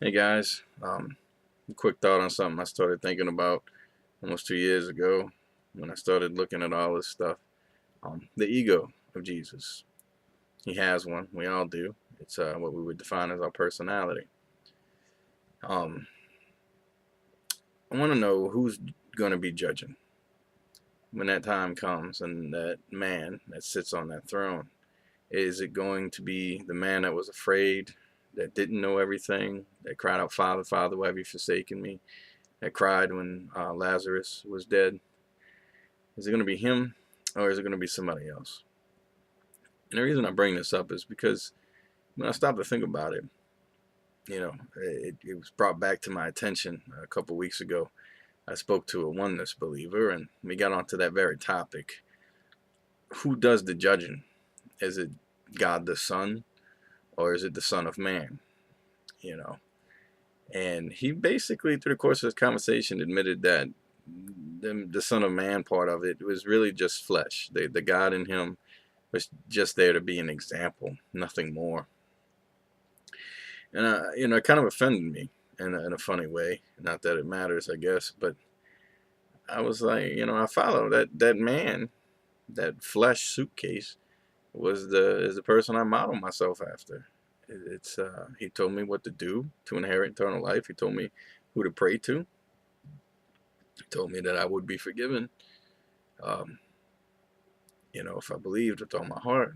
Hey guys, quick thought on something I started thinking about almost 2 years ago when I started looking at all this stuff. The ego of Jesus. He has one. We all do. It's what we would define as our personality. Um, I want to know who's going to be judging when that time comes and that man that sits on that throne. Is it going to be the man that was afraid, that didn't know everything, that cried out, Father, Father, why have you forsaken me? That cried when Lazarus was dead? Is it going to be him or is it going to be somebody else? And the reason I bring this up is because when I stopped to think about it, it was brought back to my attention a couple weeks ago. I spoke to a oneness believer and we got onto that very topic. Who does the judging? Is it God the Son or is it the Son of Man? You know, and he basically, through the course of this conversation, admitted that the Son of Man part of it was really just flesh. The God in him was just there to be an example, nothing more. And it kind of offended me in a funny way. Not that it matters, I guess, but I was like, I follow that man, that flesh suitcase is the person I model myself after. It's he told me what to do to inherit eternal life. He told me who to pray to. He told me that I would be forgiven. Um, if I believed with all my heart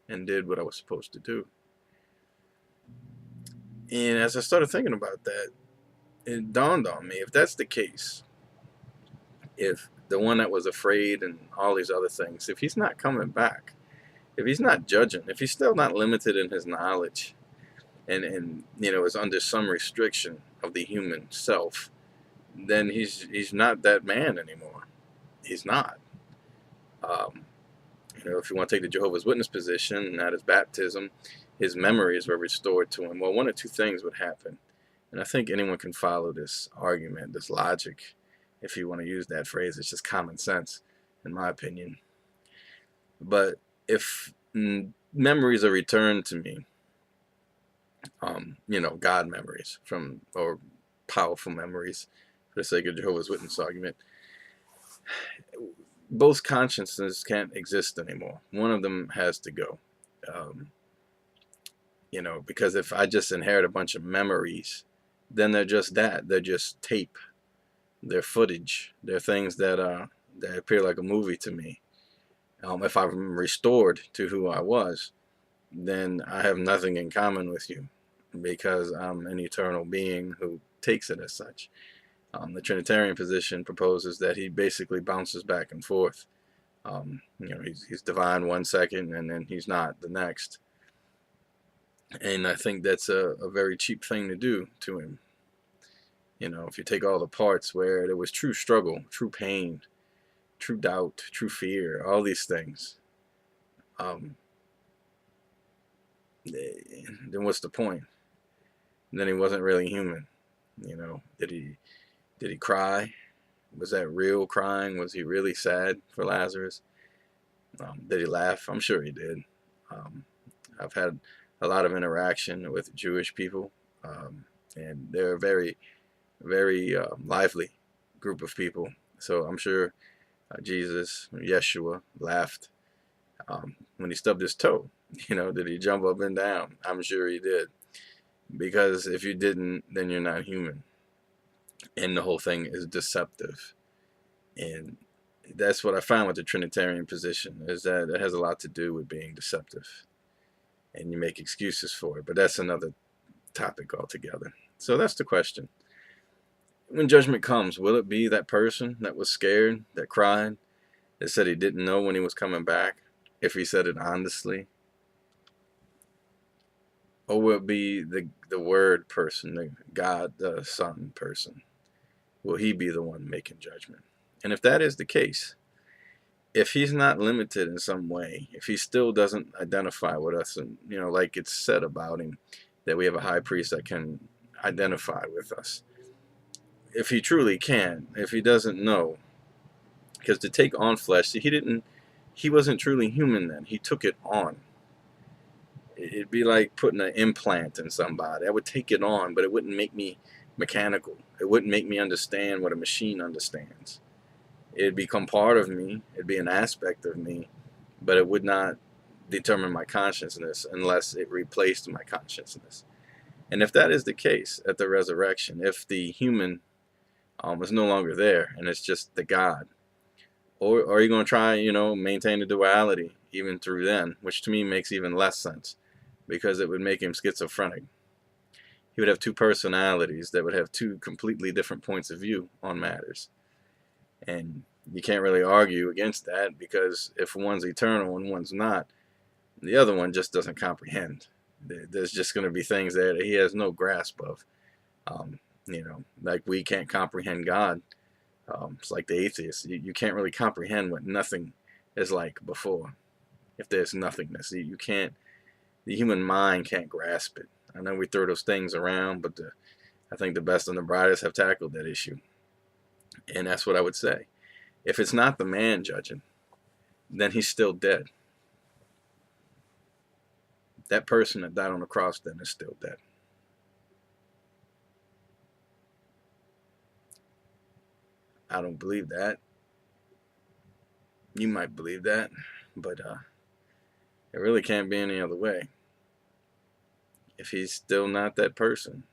and did what I was supposed to do. And as I started thinking about that, it dawned on me, if that's the case, if the one that was afraid and all these other things, if he's not coming back, if he's not judging, if he's still not limited in his knowledge and is under some restriction of the human self, then he's not that man anymore. He's not. Um, if you want to take the Jehovah's Witness position, at his baptism, his memories were restored to him. Well, one or two things would happen. And I think anyone can follow this argument, this logic, if you want to use that phrase. It's just common sense, in my opinion. But if memories are returned to me, God memories or powerful memories, for the sake of Jehovah's Witness argument, both consciousnesses can't exist anymore. One of them has to go. Um, because if I just inherit a bunch of memories, then they're just that. They're just tape. They're footage. They're things that appear like a movie to me. If I'm restored to who I was, then I have nothing in common with you because I'm an eternal being who takes it as such. The Trinitarian position proposes that he basically bounces back and forth. He's divine 1 second and then he's not the next. And I think that's a very cheap thing to do to him. If you take all the parts where there was true struggle, true pain, true doubt, true fear, all these things, um, then what's the point? And then he wasn't really human. Did he cry? Was that real crying? Was he really sad for Lazarus? Did he laugh? I'm sure he did. I've had a lot of interaction with Jewish people, and they're a very, very lively group of people. So I'm sure Jesus, Yeshua, laughed when he stubbed his toe. Did he jump up and down? I'm sure he did. Because if you didn't, then you're not human. And the whole thing is deceptive. And that's what I find with the Trinitarian position, is that it has a lot to do with being deceptive. And you make excuses for it. But that's another topic altogether. So that's the question. When judgment comes, will it be that person that was scared, that cried, that said he didn't know when he was coming back, if he said it honestly? Or will it be the Word person, the God, the Son person? Will he be the one making judgment? And if that is the case, if he's not limited in some way, if he still doesn't identify with us, and like it's said about him, that we have a high priest that can identify with us, if he truly can, if he doesn't know, because to take on flesh, he wasn't truly human then. He took it on. It'd be like putting an implant in somebody. I would take it on, but it wouldn't make me mechanical. It wouldn't make me understand what a machine understands. It'd become part of me. It'd be an aspect of me, but it would not determine my consciousness unless it replaced my consciousness. And if that is the case at the resurrection, if the human is no longer there and it's just the God, or are you going to try, maintain the duality even through then, which to me makes even less sense because it would make him schizophrenic. He would have two personalities that would have two completely different points of view on matters. And you can't really argue against that because if one's eternal and one's not, the other one just doesn't comprehend. There's just going to be things that he has no grasp of. Like we can't comprehend God. It's like the atheist. You can't really comprehend what nothing is like before. If there's nothingness, you can't. The human mind can't grasp it. I know we throw those things around, but I think the best and the brightest have tackled that issue. And that's what I would say. If it's not the man judging, then he's still dead. That person that died on the cross then is still dead. I don't believe that. You might believe that, but it really can't be any other way. If he's still not that person,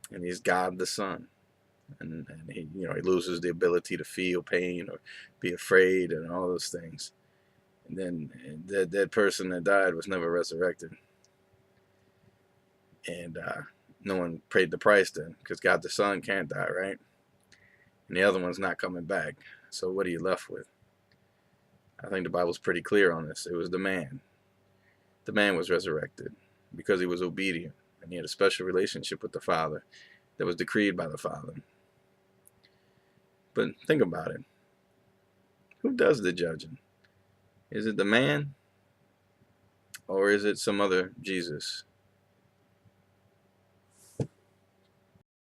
and he's God the Son, and he loses the ability to feel pain or be afraid and all those things, and then that person that died was never resurrected, and no one paid the price then, because God the Son can't die, right? And the other one's not coming back. So what are you left with? I think the Bible's pretty clear on this. It was the man. The man was resurrected because he was obedient and he had a special relationship with the Father that was decreed by the Father. But think about it. Who does the judging? Is it the man? Or is it some other Jesus?